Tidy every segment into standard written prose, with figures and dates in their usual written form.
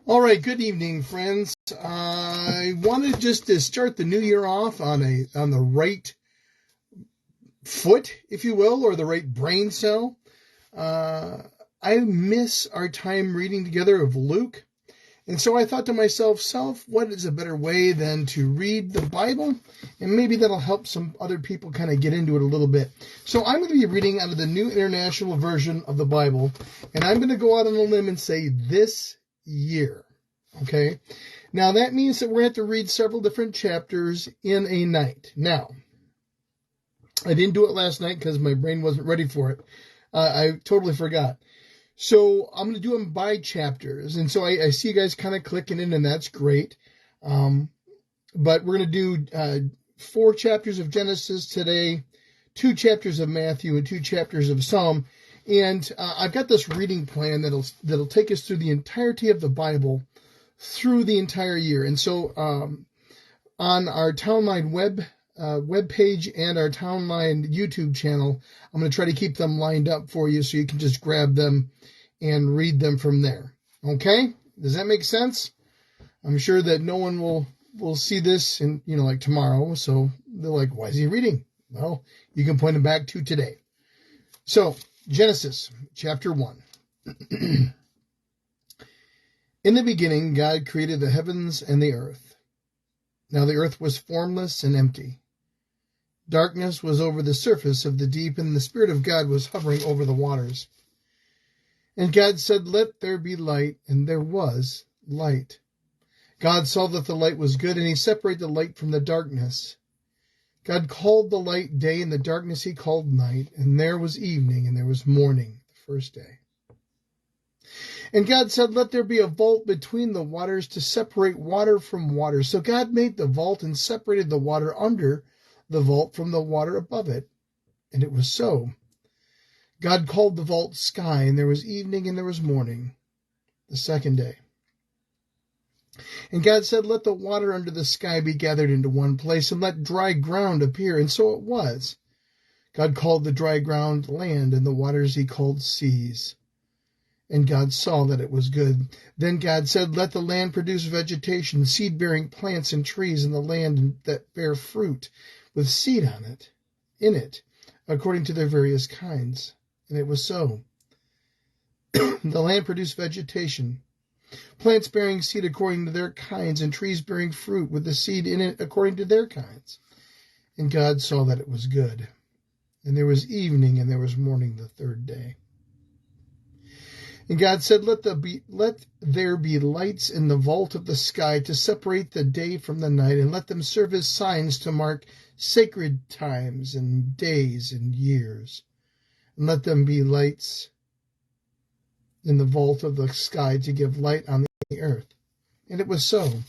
All right, good evening, friends. I wanted just to start the new year off on the right foot, if you will, or the right brain cell. I miss our time reading together of Luke, and so I thought to myself, what is a better way than to read the Bible? And maybe that'll help some other people kind of get into it a little bit. So I'm going to be reading out of the New International Version of the Bible, and I'm going to go out on a limb and say this year. Okay? Now that means that we're going to have to read several different chapters in a night. Now, I didn't do it last night because my brain wasn't ready for it. I totally forgot. So I'm going to do them by chapters. And so I see you guys kind of clicking in, and that's great. But we're going to do 4 chapters of Genesis today, 2 chapters of Matthew, and 2 chapters of Psalm. And I've got this reading plan that'll take us through the entirety of the Bible through the entire year. And so on our Townline web page and our Townline YouTube channel, I'm going to try to keep them lined up for you so you can just grab them and read them from there. Okay? Does that make sense? I'm sure that no one will see this in, like tomorrow. So they're like, why is he reading? Well, you can point them back to today. So Genesis chapter 1. In the beginning, God created the heavens and the earth. Now the earth was formless and empty. Darkness was over the surface of the deep, and the Spirit of God was hovering over the waters. And God said, "Let there be light," and there was light. God saw that the light was good, and he separated the light from the darkness. God called the light day, and the darkness he called night, and there was evening, and there was morning, the first day. And God said, "Let there be a vault between the waters to separate water from water." So God made the vault and separated the water under the vault from the water above it. And it was so. God called the vault sky, and there was evening and there was morning, the second day. And God said, "Let the water under the sky be gathered into one place, and let dry ground appear." And so it was. God called the dry ground land, and the waters he called seas. And God saw that it was good. Then God said, "Let the land produce vegetation, seed-bearing plants and trees, and the land that bear fruit, with seed in it, according to their various kinds." And it was so. The land produced vegetation, plants bearing seed according to their kinds, and trees bearing fruit with the seed in it according to their kinds. And God saw that it was good. And there was evening and there was morning the third day. And God said, let there be lights in the vault of the sky to separate the day from the night, and let them serve as signs to mark sacred times and days and years. And let them be lights in the vault of the sky to give light on the earth. And it was so.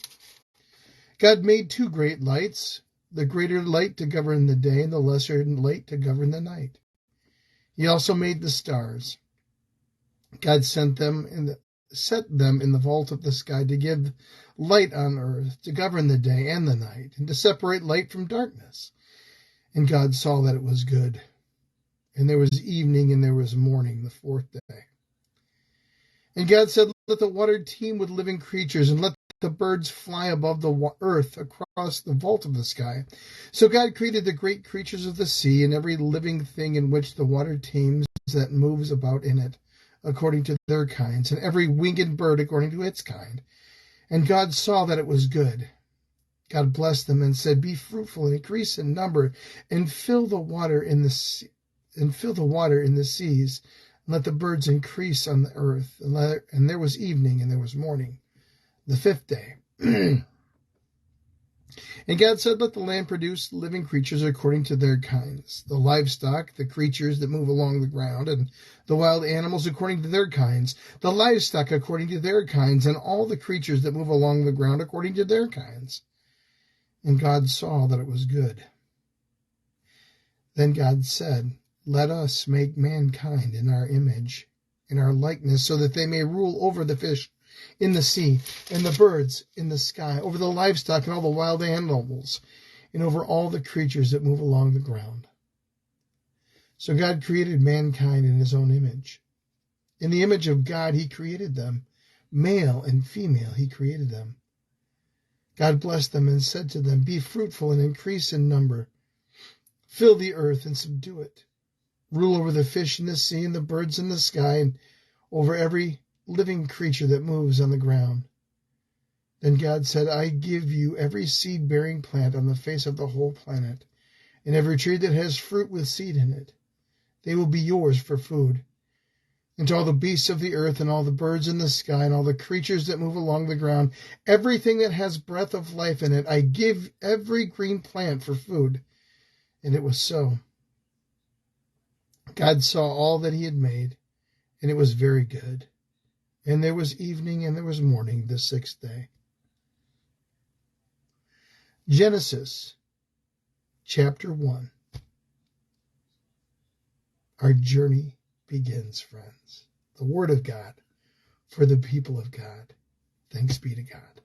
God made 2 great lights, the greater light to govern the day, and the lesser light to govern the night. He also made the stars. God set them in the vault of the sky to give light on earth, to govern the day and the night, and to separate light from darkness. And God saw that it was good. And there was evening and there was morning, the 4th day. And God said, "Let the water teem with living creatures, and let the birds fly above the earth across the vault of the sky." So God created the great creatures of the sea, and every living thing in which the water teems that moves about in it, according to their kinds, and every winged bird according to its kind. And God saw that it was good. God blessed them and said, "Be fruitful and increase in number, and fill the water in the seas, and let the birds increase on the earth." And there was evening and there was morning, the 5th day. And God said, "Let the land produce living creatures according to their kinds, the livestock, the creatures that move along the ground, and the wild animals according to their kinds, the livestock according to their kinds, and all the creatures that move along the ground according to their kinds." And God saw that it was good. Then God said, "Let us make mankind in our image, in our likeness, so that they may rule over the fish in the sea, and the birds in the sky, over the livestock and all the wild animals, and over all the creatures that move along the ground." So God created mankind in his own image. In the image of God he created them. Male and female he created them. God blessed them and said to them, "Be fruitful and increase in number. Fill the earth and subdue it. Rule over the fish in the sea and the birds in the sky and over every living creature that moves on the ground." Then God said, "I give you every seed-bearing plant on the face of the whole planet, and every tree that has fruit with seed in it. They will be yours for food. And to all the beasts of the earth and all the birds in the sky and all the creatures that move along the ground, everything that has breath of life in it, I give every green plant for food." And it was so. God saw all that he had made, and it was very good. And there was evening and there was morning the sixth day. Genesis chapter 1. Our journey begins, friends. The Word of God for the people of God. Thanks be to God.